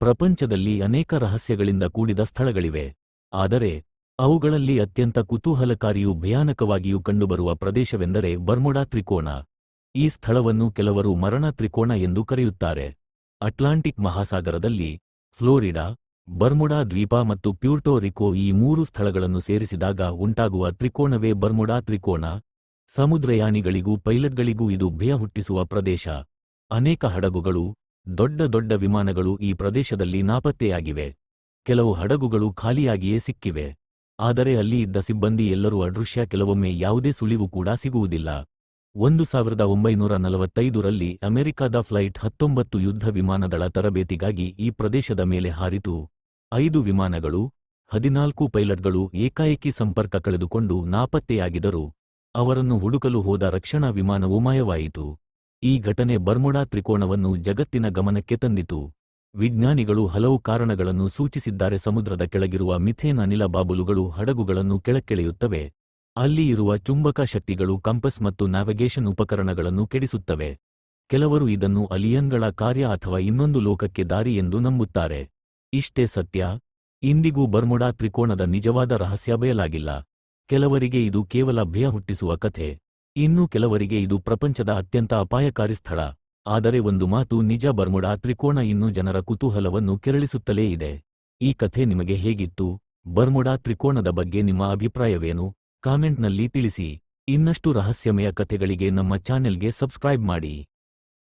ಪ್ರಪಂಚದಲ್ಲಿ ಅನೇಕ ರಹಸ್ಯಗಳಿಂದ ಕೂಡಿದ ಸ್ಥಳಗಳಿವೆ. ಆದರೆ ಅವುಗಳಲ್ಲಿ ಅತ್ಯಂತ ಕುತೂಹಲಕಾರಿಯೂ ಭಯಾನಕವಾಗಿಯೂ ಕಂಡುಬರುವ ಪ್ರದೇಶವೆಂದರೆ ಬರ್ಮುಡಾ ತ್ರಿಕೋನ. ಈ ಸ್ಥಳವನ್ನು ಕೆಲವರು ಮರಣ ತ್ರಿಕೋನ ಎಂದು ಕರೆಯುತ್ತಾರೆ. ಅಟ್ಲಾಂಟಿಕ್ ಮಹಾಸಾಗರದಲ್ಲಿ ಫ್ಲೋರಿಡಾ, ಬರ್ಮುಡಾ ದ್ವೀಪ ಮತ್ತು ಪ್ಯೂರ್ಟೋ ರಿಕೋ ಈ ಮೂರು ಸ್ಥಳಗಳನ್ನು ಸೇರಿಸಿದಾಗ ಉಂಟಾಗುವ ತ್ರಿಕೋನವೇ ಬರ್ಮುಡಾ ತ್ರಿಕೋನ. ಸಮುದ್ರಯಾನಿಗಳಿಗೂ ಪೈಲಟ್ಗಳಿಗೂ ಇದು ಭಯ ಹುಟ್ಟಿಸುವ ಪ್ರದೇಶ. ಅನೇಕ ಹಡಗುಗಳು, ದೊಡ್ಡ ದೊಡ್ಡ ವಿಮಾನಗಳು ಈ ಪ್ರದೇಶದಲ್ಲಿ ನಾಪತ್ತೆಯಾಗಿವೆ. ಕೆಲವು ಹಡಗುಗಳು ಖಾಲಿಯಾಗಿಯೇ ಸಿಕ್ಕಿವೆ. ಆದರೆ ಅಲ್ಲಿ ಇದ್ದ ಸಿಬ್ಬಂದಿ ಎಲ್ಲರೂ ಅದೃಶ್ಯ. ಕೆಲವೊಮ್ಮೆ ಯಾವುದೇ ಸುಳಿವು ಕೂಡ ಸಿಗುವುದಿಲ್ಲ. 1945ರಲ್ಲಿ ಅಮೆರಿಕದ ಫ್ಲೈಟ್ 19 ಯುದ್ಧ ವಿಮಾನದಳ ತರಬೇತಿಗಾಗಿ ಈ ಪ್ರದೇಶದ ಮೇಲೆ ಹಾರಿತು. 5 ವಿಮಾನಗಳು, 14 ಪೈಲಟ್ಗಳು ಏಕಾಏಕಿ ಸಂಪರ್ಕ ಕಳೆದುಕೊಂಡು ನಾಪತ್ತೆಯಾಗಿದ್ದರು. ಅವರನ್ನು ಹುಡುಕಲು ಹೋದ ರಕ್ಷಣಾ ವಿಮಾನವೂ ಮಾಯವಾಯಿತು. ಈ ಘಟನೆ ಬರ್ಮುಡಾ ತ್ರಿಕೋನವನ್ನು ಜಗತ್ತಿನ ಗಮನಕ್ಕೆ ತಂದಿತು. ವಿಜ್ಞಾನಿಗಳು ಹಲವು ಕಾರಣಗಳನ್ನು ಸೂಚಿಸಿದ್ದಾರೆ. ಸಮುದ್ರದ ಕೆಳಗಿರುವ ಮಿಥೇನ್ ಅನಿಲ ಬಾಬುಲುಗಳು ಹಡಗುಗಳನ್ನು ಕೆಳಕ್ಕೆಳೆಯುತ್ತವೆ. ಅಲ್ಲಿ ಇರುವ ಚುಂಬಕ ಶಕ್ತಿಗಳು ಕಂಪಸ್ ಮತ್ತು ನ್ಯಾವಿಗೇಷನ್ ಉಪಕರಣಗಳನ್ನು ಕೆಡಿಸುತ್ತವೆ. ಕೆಲವರು ಇದನ್ನು ಅಲಿಯನ್ಗಳ ಕಾರ್ಯ ಅಥವಾ ಇನ್ನೊಂದು ಲೋಕಕ್ಕೆ ದಾರಿ ಎಂದು ನಂಬುತ್ತಾರೆ. ಇಷ್ಟೇ ಸತ್ಯ. ಇಂದಿಗೂ ಬರ್ಮುಡಾ ತ್ರಿಕೋನದ ನಿಜವಾದ ರಹಸ್ಯ ಬಯಲಾಗಿಲ್ಲ. ಕೆಲವರಿಗೆ ಇದು ಕೇವಲ ಭಯ ಹುಟ್ಟಿಸುವ ಕಥೆ, ಇನ್ನು ಕೆಲವರಿಗೆ ಇದು ಪ್ರಪಂಚದ ಅತ್ಯಂತ ಅಪಾಯಕಾರಿ ಸ್ಥಳ. ಆದರೆ ಒಂದು ಮಾತು ನಿಜ, ಬರ್ಮುಡಾ ತ್ರಿಕೋನ ಇನ್ನೂ ಜನರ ಕುತೂಹಲವನ್ನು ಕೆರಳಿಸುತ್ತಲೇ ಇದೆ. ಈ ಕಥೆ ನಿಮಗೆ ಹೇಗಿತ್ತು? ಬರ್ಮುಡಾ ತ್ರಿಕೋನದ ಬಗ್ಗೆ ನಿಮ್ಮ ಅಭಿಪ್ರಾಯವೇನು? ಕಾಮೆಂಟ್ನಲ್ಲಿ ತಿಳಿಸಿ. ಇನ್ನಷ್ಟು ರಹಸ್ಯಮಯ ಕಥೆಗಳಿಗೆ ನಮ್ಮ ಚಾನೆಲ್ಗೆ ಸಬ್ಸ್ಕ್ರೈಬ್ ಮಾಡಿ.